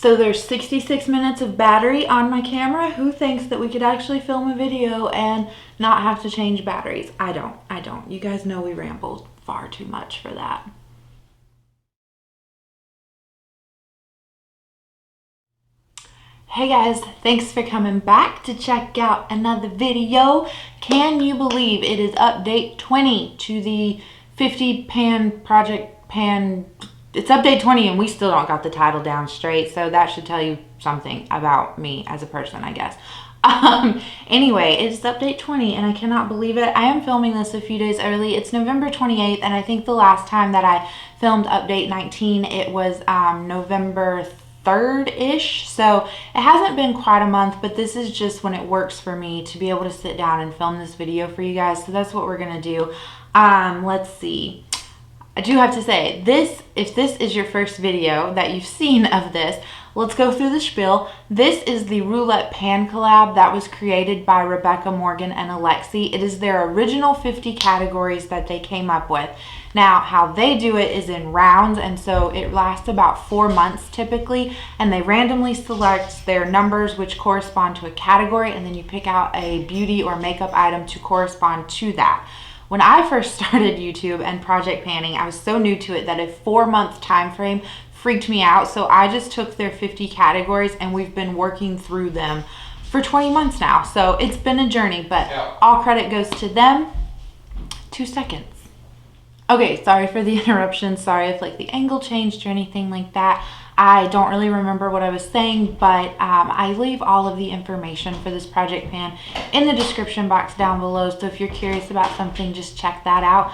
So there's 66 minutes of battery on my camera. Who thinks that we could actually film a video and not have to change batteries? I don't. You guys know we ramble far too much for that. Hey guys, thanks for coming back to check out another video. Can you believe it is update 20 to the 50 pan project pan? It's update 20 and we still don't got the title down straight, so that should tell you something about me as a person, I guess. Anyway, it's update 20 and I cannot believe it. I am filming this a few days early. It's November 28th, and I think the last time that I filmed update 19, it was November 3rd-ish, so it hasn't been quite a month, but this is just when it works for me to be able to sit down and film this video for you guys, so that's what we're gonna do. Let's see. I do have to say, if this is your first video that you've seen of this, let's go through the spiel. This is the Roulette Pan collab that was created by Rebecca Morgan and Alexi. It is their original 50 categories that they came up with. Now, how they do it is in rounds, and so it lasts about 4 months typically, and they randomly select their numbers which correspond to a category, and then you pick out a beauty or makeup item to correspond to that. When I first started YouTube and project panning, I was so new to it that a 4-month time frame freaked me out. So I just took their 50 categories and we've been working through them for 20 months now. So it's been a journey, but all credit goes to them. 2 seconds. Okay, sorry for the interruption. Sorry if like the angle changed or anything like that. I don't really remember what I was saying, but I leave all of the information for this project pan in the description box down below. So if you're curious about something, just check that out.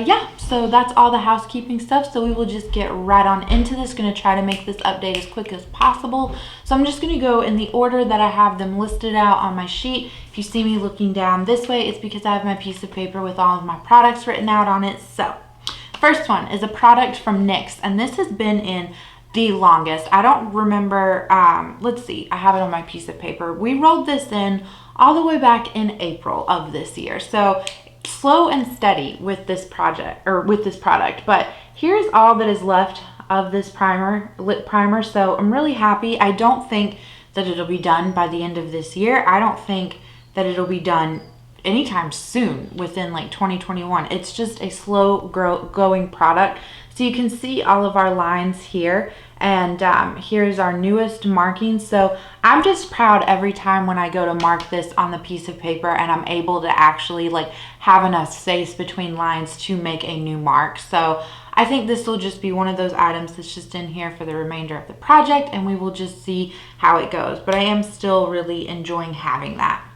Yeah, so that's all the housekeeping stuff. So we will just get right on into this. Gonna try to make this update as quick as possible. So I'm just gonna go in the order that I have them listed out on my sheet. If you see me looking down this way, it's because I have my piece of paper with all of my products written out on it. So first one is a product from NYX, and this has been in the longest. I don't remember, let's see, I have it on my piece of paper. We rolled this in all the way back in April of this year. So slow and steady with this project, or with this product, but here's all that is left of this primer, lip primer. So I'm really happy. I don't think that it'll be done by the end of this year. I don't think that it'll be done anytime soon within like 2021. It's just a slow going product. So you can see all of our lines here, and here's our newest marking. So I'm just proud every time when I go to mark this on the piece of paper and I'm able to actually like have enough space between lines to make a new mark. So I think this will just be one of those items that's just in here for the remainder of the project, and we will just see how it goes. But I am still really enjoying having that.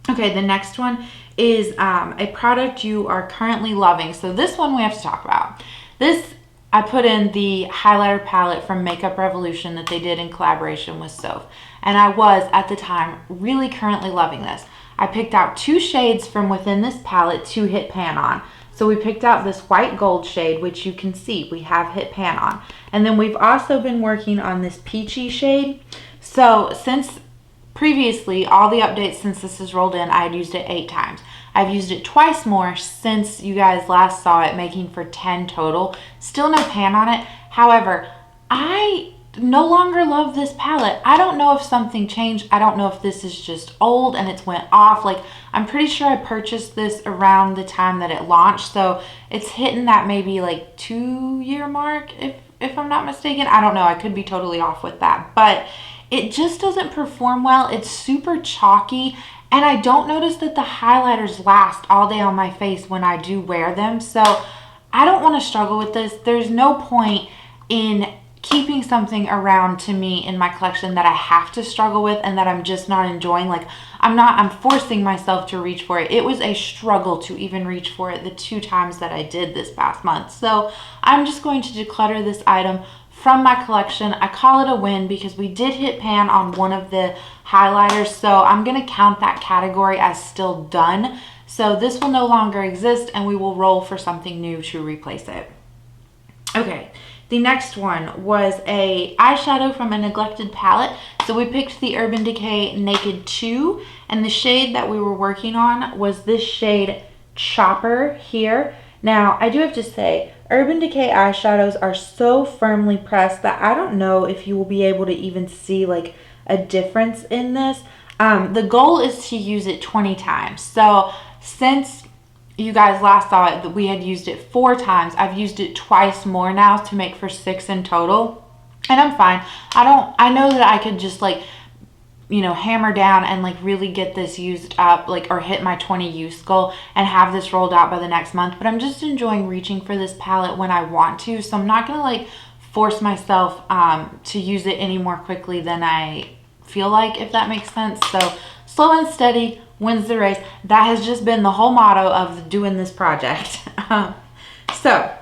Okay, the next one is a product you are currently loving. So this one we have to talk about. This, I put in the highlighter palette from Makeup Revolution that they did in collaboration with Soph. And I was, at the time, really currently loving this. I picked out 2 shades from within this palette to hit pan on. So we picked out this white gold shade, which you can see we have hit pan on. And then we've also been working on this peachy shade. So since previously, all the updates since this is rolled in, I had used it 8 times. I've used it twice more since you guys last saw it, making for 10 total. Still no pan on it. However, I no longer love this palette. I don't know if something changed. I don't know if this is just old and it's went off. Like, I'm pretty sure I purchased this around the time that it launched. So it's hitting that maybe like 2-year mark, if I'm not mistaken. I don't know. I could be totally off with that. But it just doesn't perform well. It's super chalky. And I don't notice that the highlighters last all day on my face when I do wear them. So I don't want to struggle with this. There's no point in keeping something around to me in my collection that I have to struggle with and that I'm just not enjoying. Like, I'm forcing myself to reach for it. It was a struggle to even reach for it the 2 times that I did this past month. So I'm just going to declutter this item from my collection. I call it a win because we did hit pan on one of the highlighters, so I'm going to count that category as still done. So this will no longer exist and we will roll for something new to replace it. Okay, the next one was a eyeshadow from a neglected palette. So we picked the Urban Decay Naked 2, and the shade that we were working on was this shade Chopper here. Now, I do have to say, Urban Decay eyeshadows are so firmly pressed that I don't know if you will be able to even see like a difference in this. The goal is to use it 20 times. So since you guys last saw it, that we had used it 4 times, I've used it twice more now to make for 6 in total. And I'm fine. I know that I could just like, you know, hammer down and like really get this used up, like, or hit my 20 use goal and have this rolled out by the next month. But I'm just enjoying reaching for this palette when I want to. So I'm not gonna like force myself to use it any more quickly than I feel like, if that makes sense. So slow and steady wins the race. That has just been the whole motto of doing this project. So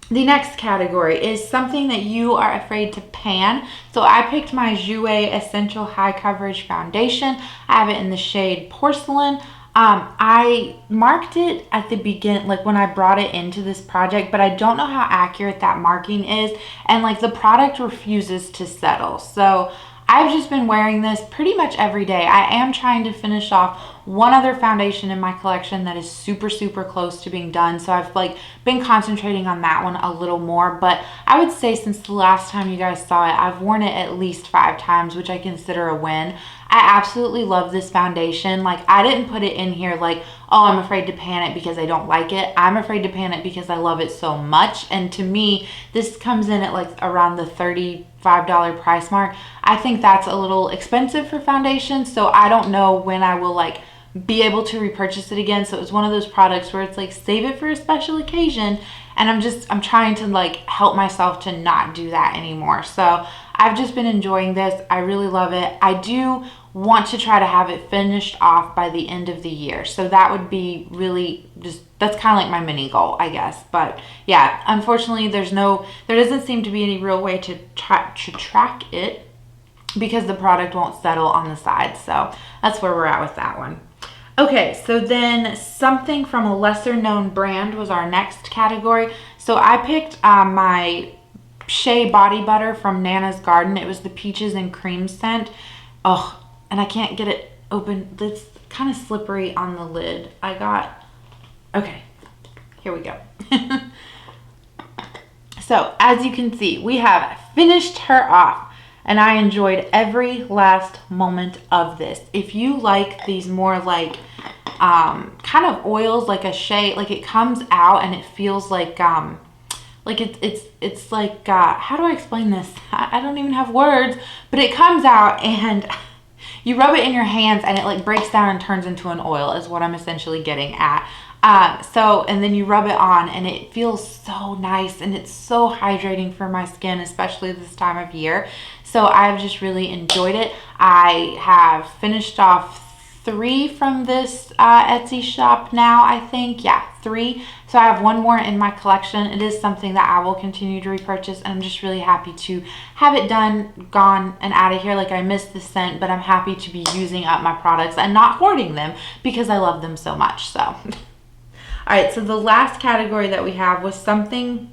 the next category is something that you are afraid to pan. So I picked my Jouer Essential High Coverage Foundation. I have it in the shade Porcelain. I marked it at the beginning, like when I brought it into this project, but I don't know how accurate that marking is. And like the product refuses to settle. So I've just been wearing this pretty much every day. I am trying to finish off one other foundation in my collection that is super, super close to being done. So I've like been concentrating on that one a little more. But I would say since the last time you guys saw it, I've worn it at least 5 times, which I consider a win. I absolutely love this foundation. Like, I didn't put it in here like, oh, I'm afraid to pan it because I don't like it. I'm afraid to pan it because I love it so much. And to me, this comes in at like around the $35 price mark. I think that's a little expensive for foundation. So I don't know when I will like be able to repurchase it again. So it was one of those products where it's like, save it for a special occasion. And I'm trying to like help myself to not do that anymore. So I've just been enjoying this. I really love it. I do want to try to have it finished off by the end of the year. So that would be really just, that's kind of like my mini goal, I guess. But yeah, unfortunately there doesn't seem to be any real way to track it because the product won't settle on the side. So that's where we're at with that one. Okay, so then something from a lesser known brand was our next category. So I picked my Shea Body Butter from Nana's Garden. It was the Peaches and Cream scent. Oh, and I can't get it open. It's kind of slippery on the lid. Okay, here we go. So as you can see, we have finished her off. And I enjoyed every last moment of this. If you like these more like kind of oils, like a shea, like it comes out and it feels like it's like how do I explain this? I don't even have words, but it comes out and you rub it in your hands and it like breaks down and turns into an oil is what I'm essentially getting at. And then you rub it on and it feels so nice and it's so hydrating for my skin, especially this time of year. So I've just really enjoyed it. I have finished off 3 from this Etsy shop now, I think. Yeah, 3. So I have 1 more in my collection. It is something that I will continue to repurchase, and I'm just really happy to have it done, gone, and out of here. Like, I miss the scent, but I'm happy to be using up my products and not hoarding them because I love them so much. So all right, so the last category that we have was something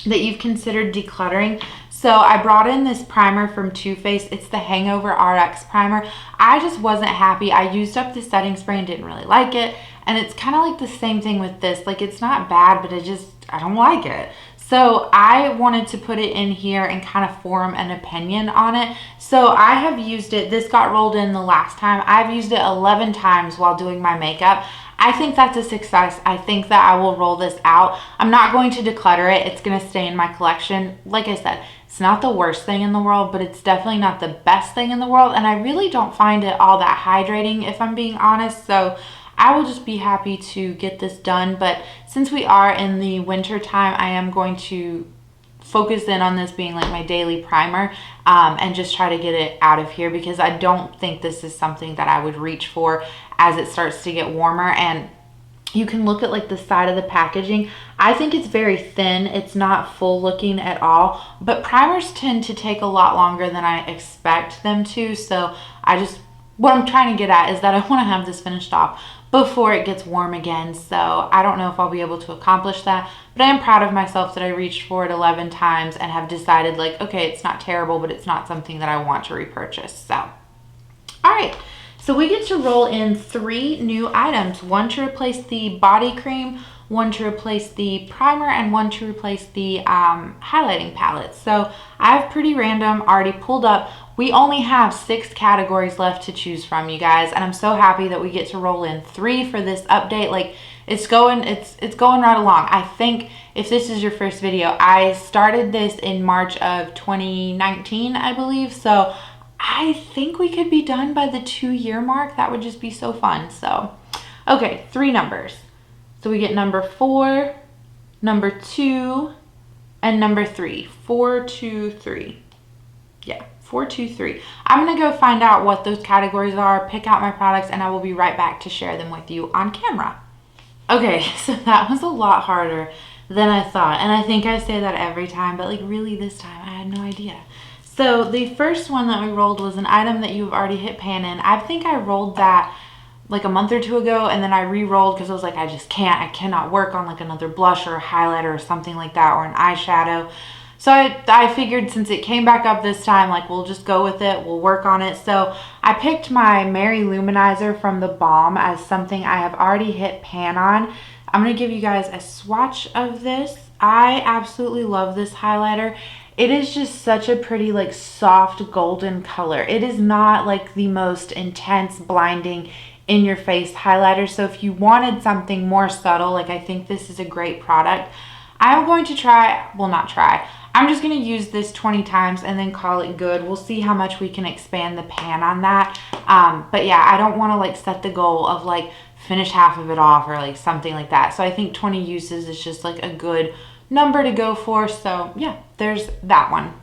that you've considered decluttering. So I brought in this primer from Too Faced. It's the Hangover Rx Primer. I just wasn't happy. I used up the setting spray and didn't really like it. And it's kind of like the same thing with this. Like, it's not bad, but I don't like it. So I wanted to put it in here and kind of form an opinion on it. So I have used it. This got rolled in the last time. I've used it 11 times while doing my makeup. I think that's a success. I think that I will roll this out. I'm not going to declutter it. It's going to stay in my collection. Like I said, it's not the worst thing in the world, but it's definitely not the best thing in the world. And I really don't find it all that hydrating, if I'm being honest. So I will just be happy to get this done. But since we are in the winter time, I am going to focus in on this being like my daily primer and just try to get it out of here because I don't think this is something that I would reach for as it starts to get warmer. And you can look at like the side of the packaging. I think it's very thin. It's not full looking at all, but primers tend to take a lot longer than I expect them to. So what I'm trying to get at is that I want to have this finished off before it gets warm again. So I don't know if I'll be able to accomplish that, but I am proud of myself that I reached for it 11 times and have decided like, okay, it's not terrible, but it's not something that I want to repurchase. So, all right. So we get to roll in 3 new items, one to replace the body cream, one to replace the primer, and one to replace the highlighting palette. So I have Pretty Random already pulled up. We only have 6 categories left to choose from, you guys, and I'm so happy that we get to roll in 3 for this update. Like, it's going right along. I think if this is your first video, I started this in March of 2019, I believe. So I think we could be done by the 2-year mark. That would just be so fun. So, okay, 3 numbers. So we get number 4, number 2, and number 3. 4, 2, 3. Yeah, 4, 2, 3. I'm going to go find out what those categories are, pick out my products, and I will be right back to share them with you on camera. Okay, so that was a lot harder than I thought. And I think I say that every time, but like really this time I had no idea. So the first one that we rolled was an item that you've already hit pan in. I think I rolled that like a month or 2 ago, and then I re-rolled because I was like, I cannot work on like another blush or a highlighter or something like that, or an eyeshadow. So I figured since it came back up this time, like we'll just go with it, we'll work on it. So I picked my Mary-Lou Manizer from theBalm as something I have already hit pan on. I'm going to give you guys a swatch of this. I absolutely love this highlighter. It is just such a pretty like soft golden color. It is not like the most intense, blinding, in your face highlighter. So if you wanted something more subtle, like I think this is a great product. I'm going to try, well not try, I'm just going to use this 20 times and then call it good. We'll see how much we can expand the pan on that. But yeah, I don't want to like set the goal of like finish half of it off or like something like that. So I think 20 uses is just like a good number to go for. So yeah, there's that one.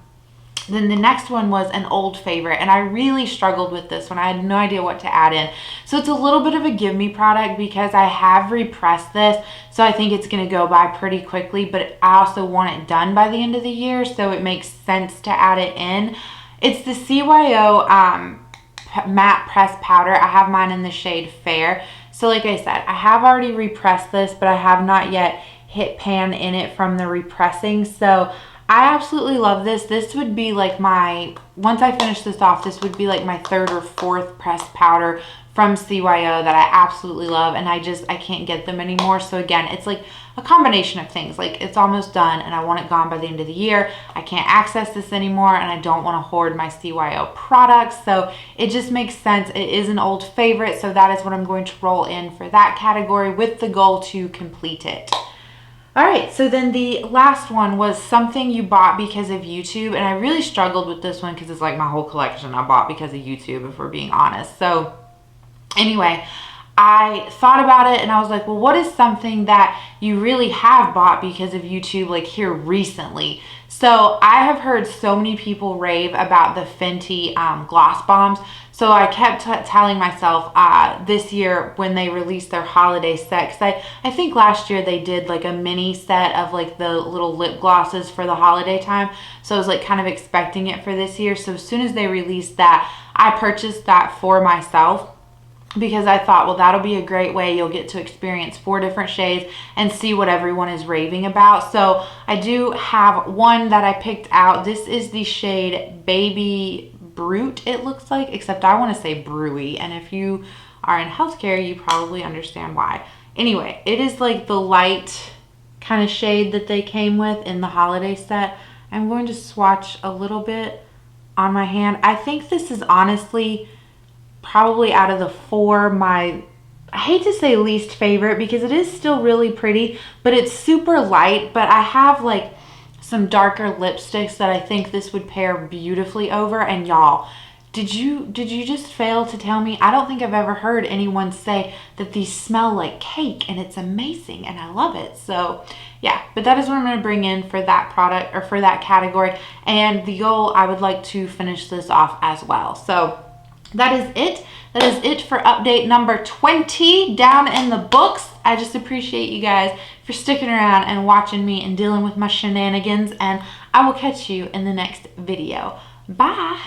Then the next one was an old favorite, and I really struggled with this one. I had no idea what to add in. So it's a little bit of a give me product because I have repressed this, so I think it's going to go by pretty quickly, but I also want it done by the end of the year, so it makes sense to add it in. It's the CYO Matte Pressed Powder. I have mine in the shade Fair. So like I said, I have already repressed this, but I have not yet hit pan in it from the repressing. So I absolutely love this. This would be like my, once I finish this off, this would be like my 3rd or 4th pressed powder from CYO that I absolutely love, and I can't get them anymore. So again, it's like a combination of things. Like it's almost done and I want it gone by the end of the year. I can't access this anymore and I don't want to hoard my CYO products. So it just makes sense. It is an old favorite, so that is what I'm going to roll in for that category with the goal to complete it. All right, so then the last one was something you bought because of YouTube, and I really struggled with this one because it's like my whole collection I bought because of YouTube, if we're being honest. So anyway, I thought about it and I was like, well, what is something that you really have bought because of YouTube, like here recently? So I have heard so many people rave about the Fenty Gloss Bombs. So I kept telling myself this year when they released their holiday set, because I think last year they did like a mini set of like the little lip glosses for the holiday time. So I was like kind of expecting it for this year. So as soon as they released that, I purchased that for myself, because I thought, well, that'll be a great way. You'll get to experience 4 different shades and see what everyone is raving about. So I do have one that I picked out. This is the shade Baby Brut, it looks like, except I want to say brewy. And if you are in healthcare, you probably understand why. Anyway, it is like the light kind of shade that they came with in the holiday set. I'm going to swatch a little bit on my hand. I think this is honestly probably out of the 4 my, I hate to say least favorite because it is still really pretty, but it's super light. But I have like some darker lipsticks that I think this would pair beautifully over. And y'all, did you just fail to tell me? I don't think I've ever heard anyone say that these smell like cake, and it's amazing and I love it. So yeah, but that is what I'm going to bring in for that product, or for that category. And the goal, I would like to finish this off as well. So that is it. That is it for update number 20 down in the books. I just appreciate you guys for sticking around and watching me and dealing with my shenanigans, and I will catch you in the next video. Bye.